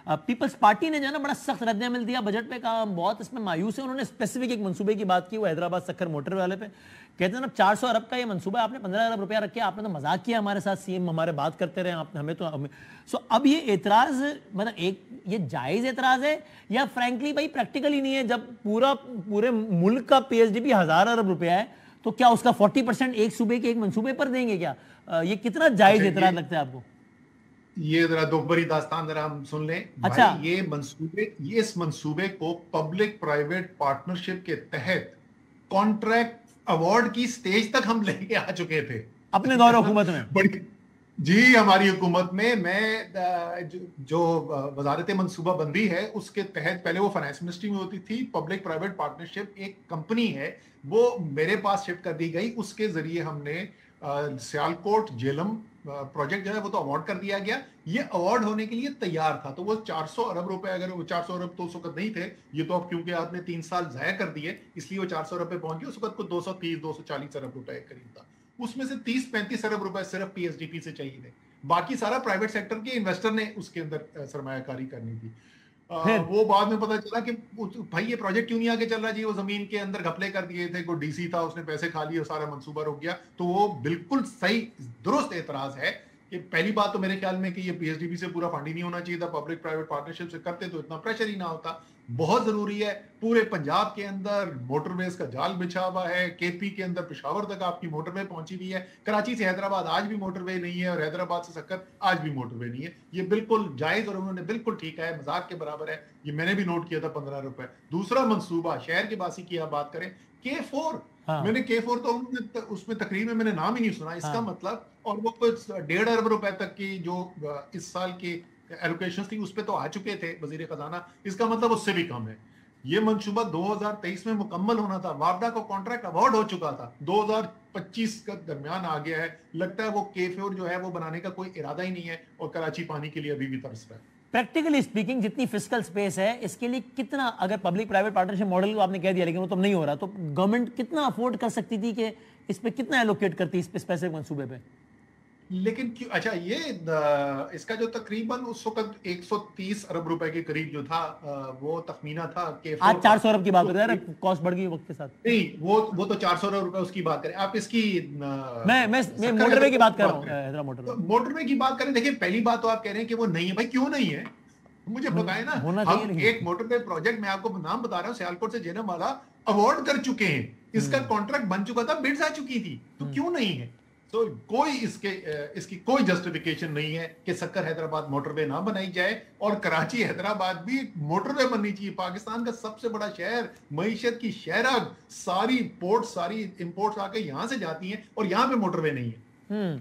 Peoples party نے جو ہے نا بڑا سخت رد عمل دیا بجٹ پہ، کہا ہم بہت اس میں مایوس ہیں. انہوں نے اسپیسیفک ایک منصوبے کی بات کی، وہ حیدرآباد سکر موٹر والے پہ. کہتے ہیں نا 400 ارب کا یہ منصوبہ ہے، آپ نے 15 ارب روپیہ رکھے، آپ نے تو مذاق کیا ہمارے ساتھ، سی ایم ہمارے بات کرتے رہے آپ نے، ہمیں تو اب یہ اعتراض مطلب ایک یہ جائز اعتراض ہے یا فرینکلی بھائی پریکٹیکل ہی نہیں ہے؟ جب پورے ملک کا پی ایس ڈی پی 1000 ارب روپیہ ہے تو کیا اس کا 40% ایک صوبے کے ایک منصوبے پر دیں گے کیا؟ یہ کتنا جائز اعتراض لگتا ہے آپ کو؟ یہ ذرا دوبری داستان ذرا ہم سن لیں بھائی. یہ اس منصوبے کو پبلک پرائیویٹ پارٹنرشپ کے تحت کانٹریکٹ ایوارڈ کی سٹیج تک ہم لے کے آ چکے تھے اپنے دور حکومت میں. جی ہماری حکومت میں جو وزارت منصوبہ بندی ہے اس کے تحت پہلے وہ فائنانس منسٹری میں ہوتی تھی. پبلک پرائیویٹ پارٹنرشپ ایک کمپنی ہے، وہ میرے پاس شفٹ کر دی گئی. اس کے ذریعے ہم نے سیالکوٹ جیلم پروجیکٹ جو ہے وہ تو ایوارڈ کر دیا گیا. یہ ایوارڈ ہونے کے لیے تیار تھا تو وہ 400 ارب روپے، اگر وہ 400 ارب تو اس وقت نہیں تھے، یہ تو اب کیونکہ آپ نے 3 سال ضائع کر دیے اس لیے وہ 400 ارب پہ پہنچ گئے. اس وقت کو 230-240 ارب روپے قریب تھا. اس میں سے 30-35 ارب روپے صرف پی ایس ڈی پی سے چاہیے تھے، باقی سارا پرائیویٹ سیکٹر کے انویسٹر نے اس کے اندر سرمایہ کاری کرنی تھی. وہ بعد میں پتا چلا کہ بھائی یہ پروجیکٹ کیوں نہیں آگے چل رہا جی، وہ زمین کے اندر گھپلے کر دیے تھے، کوئی ڈی سی تھا اس نے پیسے کھا لیے، سارا منصوبہ رک گیا. تو وہ بالکل صحیح درست اعتراض ہے کہ پہلی بات تو میرے خیال میں کہ یہ پی ایس ڈی پی سے پورا فنڈ ہی نہیں ہونا چاہیے تھا، پبلک پرائیویٹ پارٹنرشپ سے کرتے تو اتنا پریشر ہی نہ ہوتا. بہت ضروری ہے، پورے پنجاب کے اندر موٹر ویز کا جال بچھا ہوا ہے. کے پی کے اندر پشاور تک آپ کی موٹر وے پہنچی ہوئی ہے، کراچی سے حیدرآباد آج بھی موٹر وے نہیں ہے، اور حیدرآباد سے سکر آج بھی موٹر وے نہیں ہے. یہ بالکل جائز اور انہوں نے بالکل ٹھیک ہے، مذاق کے برابر ہے. یہ میں نے بھی نوٹ کیا تھا 15 روپے. دوسرا منصوبہ شہر کے باسی کی آپ بات کریں، K4 میں نے K4 تو اس میں تقریر میں نے نام ہی نہیں سنا. اس کا مطلب اور وہ 1.5 ارب روپے تک کی جو اس سال کی ایلوکیشن تھی اس پہ تو آ چکے تھے وزیر خزانہ. اس کا مطلب اس سے بھی کم ہے. یہ منصوبہ 2023 میں مکمل ہونا تھا، واردا کو کانٹریکٹ ایوارڈ ہو چکا تھا، 2025 کا درمیان آ گیا ہے. لگتا ہے وہ K4 جو ہے وہ بنانے کا کوئی ارادہ ہی نہیں ہے، اور کراچی پانی کے لیے ابھی بھی ترس رہا ہے. پریکٹیکلی اسپیکنگ جتنی فسکل سپیس ہے اس کے لیے کتنا، اگر پبلک پرائیویٹ پارٹنرشپ ماڈل کو آپ نے کہہ دیا لیکن وہ تو نہیں ہو رہا، تو گورنمنٹ کتنا افورڈ کر سکتی تھی کہ اس پہ کتنا ایلوکیٹ کرتی اس پہ اسپیسیفک منصوبے پہ؟ لیکن اچھا یہ اس کا جو تقریباً اس وقت 130 ارب روپے کے قریب جو تھا وہ تخمینہ تھا کہ آج 400 ارب کی بات ہو رہی ہے، کاسٹ بڑھ گئی وقت کے ساتھ. نہیں وہ تو 400 ارب روپے اس کی بات کریں آپ. اس کی میں موٹر وے کی بات کر رہا ہوں، حیدرآباد موٹر وے کی بات کریں. دیکھیں پہلی بات تو آپ کہہ رہے ہیں کہ وہ نہیں ہے. بھائی کیوں نہیں ہے مجھے بتائیں نا. ہم ایک موٹر وے پروجیکٹ میں آپ کو نام بتا رہا ہوں، سیالکوٹ سے جیلم والا ایوارڈ کر چکے ہیں، اس کا کانٹریکٹ بن چکا تھا، بڈز آ چکی تھی، تو کیوں نہیں ہے؟ تو کوئی اس کی کوئی جسٹیفیکیشن نہیں ہے کہ سکر حیدرآباد موٹر وے نہ بنائی جائے، اور کراچی حیدرآباد بھی موٹر وے بننی چاہیے. پاکستان کا سب سے بڑا شہر، معیشت کی شہرگ، ساری پورٹ ساری امپورٹس آ کے یہاں سے جاتی ہیں اور یہاں پہ موٹر وے نہیں ہے.